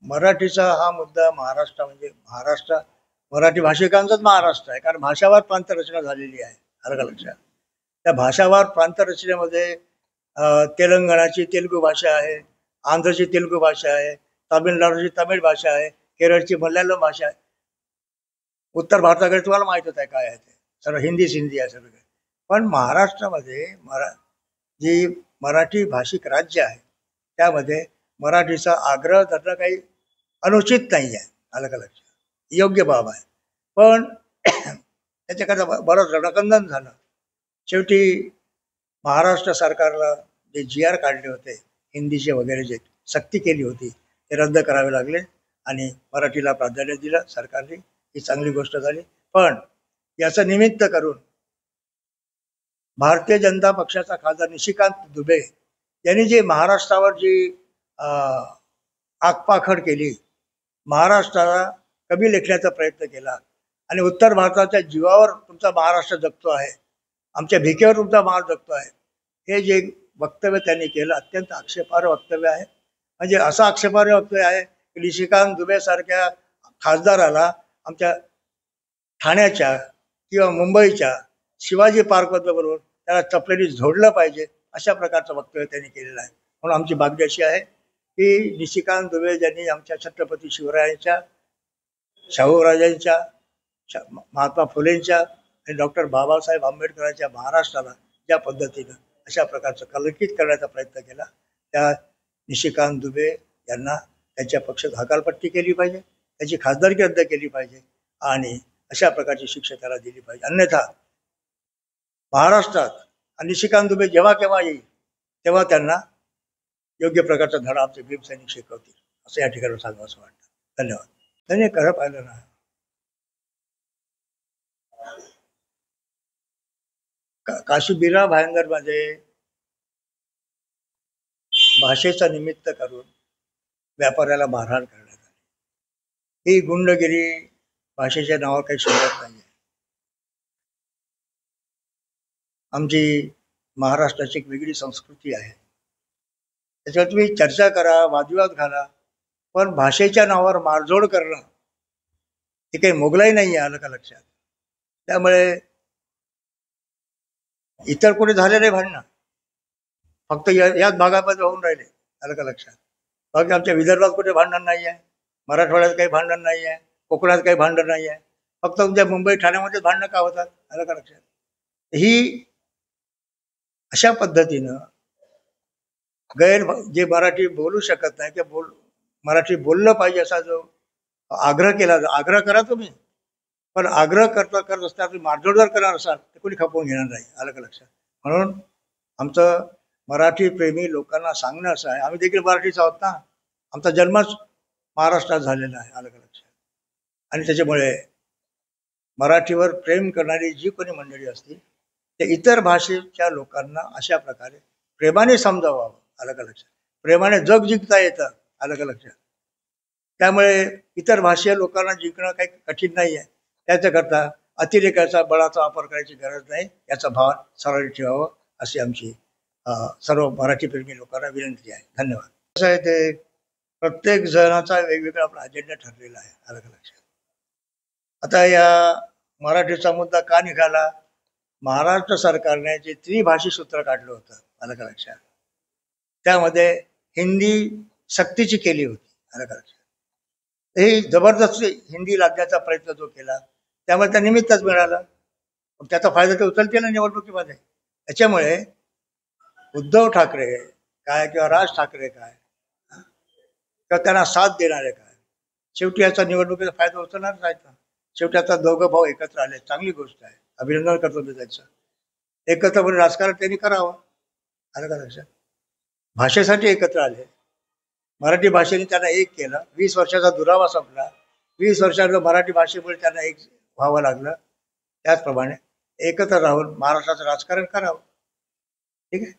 मराठीचा हा मुद्दा महाराष्ट्र म्हणजे महाराष्ट्र मराठी भाषिकांचाच महाराष्ट्र आहे, कारण भाषावार प्रांतरचना झालेली आहे. अलग लक्षात. त्या भाषावार प्रांतरचनेमध्ये तेलंगणाची तेलुगू भाषा आहे, आंध्रची तेलुगू भाषा आहे, तामिळनाडूची तमिळ भाषा आहे, केरळची मल्याळम भाषा आहे. उत्तर भारताकडे तुम्हाला माहितच आहे काय आहे ते, सर्व हिंदी आहे सगळं. पण महाराष्ट्रामध्ये जी मराठी भाषिक राज्य आहे त्यामध्ये मराठीचा आग्रह धरणं काही अनुचित नाही आहे. अलग लक्षात, योग्य बाब आहे. पण त्याच्याकरता बरंच रडकंदन झालं. शेवटी महाराष्ट्र सरकारला जे GR काढले होते हिंदीचे वगैरे, जे सक्ती केली होती ते रद्द करावे लागले आणि मराठीला प्राधान्य दिलं सरकारने. ही चांगली गोष्ट झाली. पण याचं निमित्त करून भारतीय जनता पक्षाचा खासदार निशिकांत दुबे यांनी जे महाराष्ट्रावर जी आगपाखड केली, महाराष्ट्राला कमी लेखण्याचा प्रयत्न केला आणि उत्तर भारताच्या जीवावर तुमचा महाराष्ट्र जगतो आहे, आमच्या भिकेवर तुमचा महाराष्ट्र जगतो आहे, हे जे वक्तव्य त्यांनी केलं अत्यंत आक्षेपार्ह वक्तव्य आहे. म्हणजे असं आक्षेपार्ह वक्तव्य आहे की निशिकांत दुबे सारख्या खासदाराला आमच्या ठाण्याच्या किंवा मुंबईच्या शिवाजी पार्कमध्ये बरोबर त्याला चपलेने झोडलं पाहिजे, अशा प्रकारचं वक्तव्य त्यांनी केलेलं आहे. म्हणून आमची मागणी अशी आहे की निशिकांत दुबे ज्यांनी आमच्या छत्रपती शिवरायांच्या, शाहूराजांच्या, महात्मा फुलेंच्या आणि डॉक्टर बाबासाहेब आंबेडकरांच्या महाराष्ट्राला ज्या पद्धतीनं अशा प्रकारचं कलंकित करण्याचा प्रयत्न केला, त्या निशिकांत दुबे यांना त्यांच्या पक्षात हकालपट्टी केली पाहिजे, त्याची खासदारकी रद्द केली पाहिजे आणि अशा प्रकारची शिक्षा त्याला दिली पाहिजे. अन्यथा महाराष्ट्रात निशिकांत दुबे जेव्हा केव्हा येईल तेव्हा त्यांना योग्य प्रकारचा धडा आमचे भीमसैनिक शिकवतील, असं या ठिकाणी सांगावं असं वाटतं. धन्यवाद. त्यांनी खरं पाहिलं ना, काशीबिरा भायंदरमध्ये भाषेचा निमित्त करून व्यापाऱ्याला मारहाण करण्यात आली. ही गुंडगिरी भाषेच्या नावावर काही शोधत नाही. आमची महाराष्ट्राची एक वेगळी संस्कृती आहे, त्याच्यावर तुम्ही चर्चा करा, वादविवाद घाला, पण भाषेच्या नावावर मारझोड करणं हे काही मोगलाई नाही आहे. आलं का लक्षात? त्यामुळे इतर कुठे झाले नाही भांडणं, फक्त याच भागामध्ये होऊन राहिले. आलं का लक्षात? बाकी आमच्या विदर्भात कुठे भांडण नाही आहे, मराठवाड्यात काही भांडण नाही आहे, कोकणात काही भांडण नाही आहे, फक्त तुमच्या मुंबई ठाण्यामध्येच भांडणं का होतात? आलं का लक्षात? ही अशा पद्धतीनं जे मराठी बोलू शकत नाही किंवा मराठी बोललं पाहिजे असा जो आग्रह केला, आग्रह करा तुम्ही, पण आग्रह करत असताना तुम्ही मारझोड जर करणार असाल तर कोणी खपवून घेणार नाही. आलं का लक्षात? म्हणून आमचं मराठी प्रेमी लोकांना सांगणं असं आहे, आम्ही देखील मराठीच आहोत ना, आमचा जन्मच महाराष्ट्रात झालेला आहे. आलं का लक्षात? आणि त्याच्यामुळे मराठीवर प्रेम करणारी जी कोणी मंडळी असतील ते इतर भाषेच्या लोकांना अशा प्रकारे प्रेमाने समजावावं. आलं का लक्षात? प्रेमाने जग जिंकता येतं. आलं का लक्षात? त्यामुळे इतर भाषीय लोकांना जिंकणं काही कठीण नाही आहे. त्याच्याकरता अतिरेकाचा बळाचा वापर करायची गरज नाही, याचा भाव सरळ ठेवावं अशी आमची सर्व मराठी प्रेमी लोकांना विनंती आहे. धन्यवाद. कसं आहे ते, प्रत्येक जणाचा वेगवेगळा आपला अजेंडा ठरलेला आहे. आलं का लक्षात? आता या मराठीचा मुद्दा का निघाला? महाराष्ट्र सरकारने जे त्रिभाषी सूत्र काढलं होतं, आलं का लक्षात, त्यामध्ये हिंदी सक्तीची केली होती. आलं का लक्षात? हे जबरदस्ती हिंदी लादण्याचा प्रयत्न जो केला त्यामुळे त्या निमित्तच मिळालं, त्याचा फायदा ते उचलतील ना निवडणुकीमध्ये. त्याच्यामुळे उद्धव ठाकरे काय किंवा राज ठाकरे काय किंवा त्यांना साथ देणारे काय, शेवटी याचा निवडणुकीचा फायदा उचलणारच आहे. शेवटी आता दोघं भाऊ एकत्र आले, चांगली गोष्ट आहे, अभिनंदन करतो मी त्याचं. एकत्रपणे राजकारण त्यांनी करावं. आलं का लक्षात? भाषेसाठी एकत्र आले, मराठी भाषेने त्यांना एक केलं, 20 वर्षाचा दुरावा संपला, 20 वर्षाचं मराठी भाषेमुळे त्यांना एक व्हावं लागलं. त्याचप्रमाणे एकत्र राहून महाराष्ट्राचं राजकारण करावं. ठीक आहे.